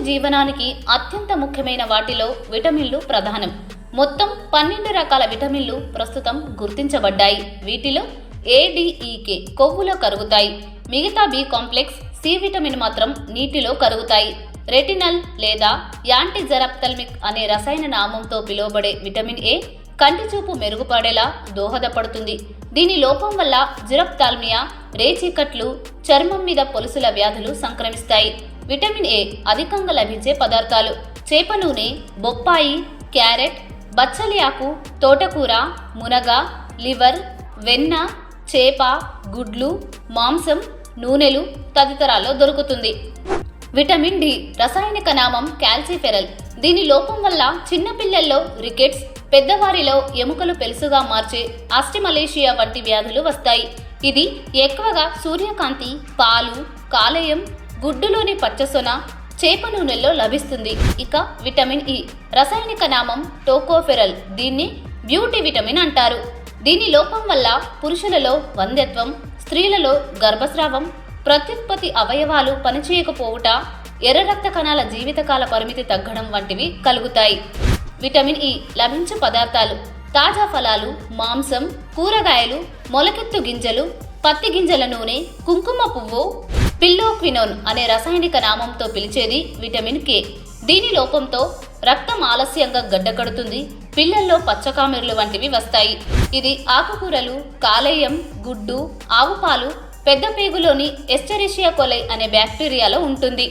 జీవనానికి అత్యంత ముఖ్యమైన వాటిలో విటమిన్లు ప్రధానం. మొత్తం 12 రకాల విటమిన్లు ప్రస్తుతం గుర్తించబడ్డాయి. వీటిలో ADEK కొవ్వులో కరుగుతాయి. మిగతా బి కాంప్లెక్స్, సి విటమిన్ మాత్రం నీటిలో కరుగుతాయి. రెటినల్ లేదా యాంటీజెరాప్థల్మిక్ అనే రసాయన నామంతో పిలువబడే విటమిన్ ఏ కంటి చూపు మెరుగుపడేలా దోహదపడుతుంది. దీని లోపం వల్ల జిరప్థాల్మియా, రేచీకట్లు, చర్మం మీద పొలుసుల వ్యాధులు సంక్రమిస్తాయి. విటమిన్ ఏ అధికంగా లభించే పదార్థాలు: చేప నూనె, బొప్పాయి, క్యారెట్, బచ్చలి ఆకు, తోటకూర, మునగ, లివర్, వెన్న, చేప, గుడ్లు, మాంసం, నూనెలు తదితరాల్లో దొరుకుతుంది. విటమిన్ డి రసాయనిక నామం కాల్సిఫెరల్. దీని లోపం వల్ల చిన్నపిల్లల్లో రికెట్స్, పెద్దవారిలో ఎముకలు పెలుసుగా మార్చే ఆస్టిమలేషియా వంటి వ్యాధులు వస్తాయి. ఇది ఎక్కువగా సూర్యకాంతి, పాలు, కాలేయం, గుడ్డులోని పచ్చసొన, చేప నూనెల్లో లభిస్తుంది. ఇక విటమిన్ ఇ రసాయనిక నామం టోకోఫెరల్. దీన్ని బ్యూటీ విటమిన్ అంటారు. దీని లోపం వల్ల పురుషులలో వంధ్యత్వం, స్త్రీలలో గర్భస్రావం, ప్రత్యుత్పత్తి అవయవాలు పనిచేయకపోవుట, ఎర్ర రక్త కణాల జీవితకాల పరిమితి తగ్గడం వంటివి కలుగుతాయి. విటమిన్ ఇ లభించే పదార్థాలు: తాజా ఫలాలు, మాంసం, కూరగాయలు, మొలకెత్తు గింజలు, పత్తి గింజల నూనె, కుంకుమ పువ్వు, పిల్లోక్వినోన్ అనే రసాయనిక నామంతో పిలిచేది విటమిన్ కే. దీని లోపంతో రక్తం ఆలస్యంగా గడ్డకడుతుంది, పిల్లల్లో పచ్చకామెర్లు వంటివి వస్తాయి. ఇది ఆకుకూరలు, కాలేయం, గుడ్డు, ఆవుపాలు, పెద్ద పేగులోని ఎస్చెరిషియా కొలై అనే బ్యాక్టీరియాలో ఉంటుంది.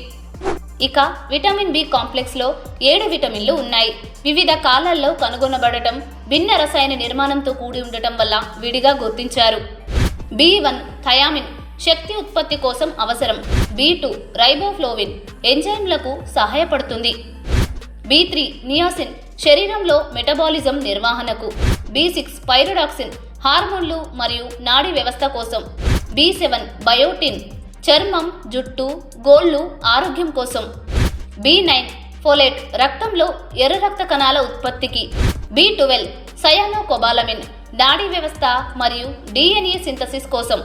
ఇక విటమిన్ బి కాంప్లెక్స్లో 7 విటమిన్లు ఉన్నాయి. వివిధ కాలాల్లో కనుగొనబడటం, భిన్న రసాయన నిర్మాణంతో కూడి ఉండటం వల్ల విడిగా గుర్తించారు. B1 థయామిన్ శక్తి ఉత్పత్తి కోసం అవసరం. B2 రైబోఫ్లోవిన్ ఎంజైమ్లకు సహాయపడుతుంది. B3 నియాసిన్ శరీరంలో మెటబాలిజం నిర్వహణకు. B6 పైరోడాక్సిన్ హార్మోన్లు మరియు నాడీ వ్యవస్థ కోసం. B7 బయోటిన్ చర్మం, జుట్టు, గోళ్ళు ఆరోగ్యం కోసం. B9 ఫోలేట్ రక్తంలో ఎర్ర రక్త కణాల ఉత్పత్తికి. B12 సయానోకోబాలమిన్ నాడీ వ్యవస్థ మరియు DNA సింథసిస్ కోసం.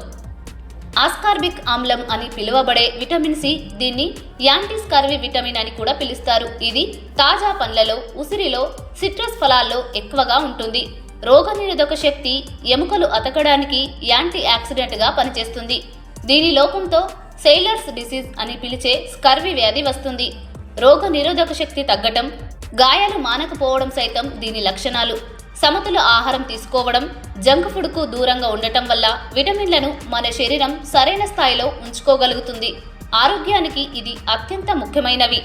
ఆస్కార్బిక్ ఆమ్లం అని పిలువబడే విటమిన్ సి, దీన్ని యాంటీస్కర్వి విటమిన్ అని కూడా పిలుస్తారు. ఇది తాజా పండ్లలో, ఉసిరిలో, సిట్రస్ ఫలాల్లో ఎక్కువగా ఉంటుంది. రోగనిరోధక శక్తి, ఎముకలు అతకడానికి యాంటీ ఆక్సిడెంట్గా పనిచేస్తుంది. దీని లోపంతో సెయిలర్స్ డిసీజ్ అని పిలిచే స్కర్వి వ్యాధి వస్తుంది. రోగ నిరోధక శక్తి తగ్గటం, గాయాలు మానకపోవడం సైతం దీని లక్షణాలు. సమతుల ఆహారం తీసుకోవడం, జంక్ ఫుడ్కు దూరంగా ఉండటం వల్ల విటమిన్లను మన శరీరం సరైన స్థాయిలో ఉంచుకోగలుగుతుంది. ఆరోగ్యానికి ఇది అత్యంత ముఖ్యమైనవి.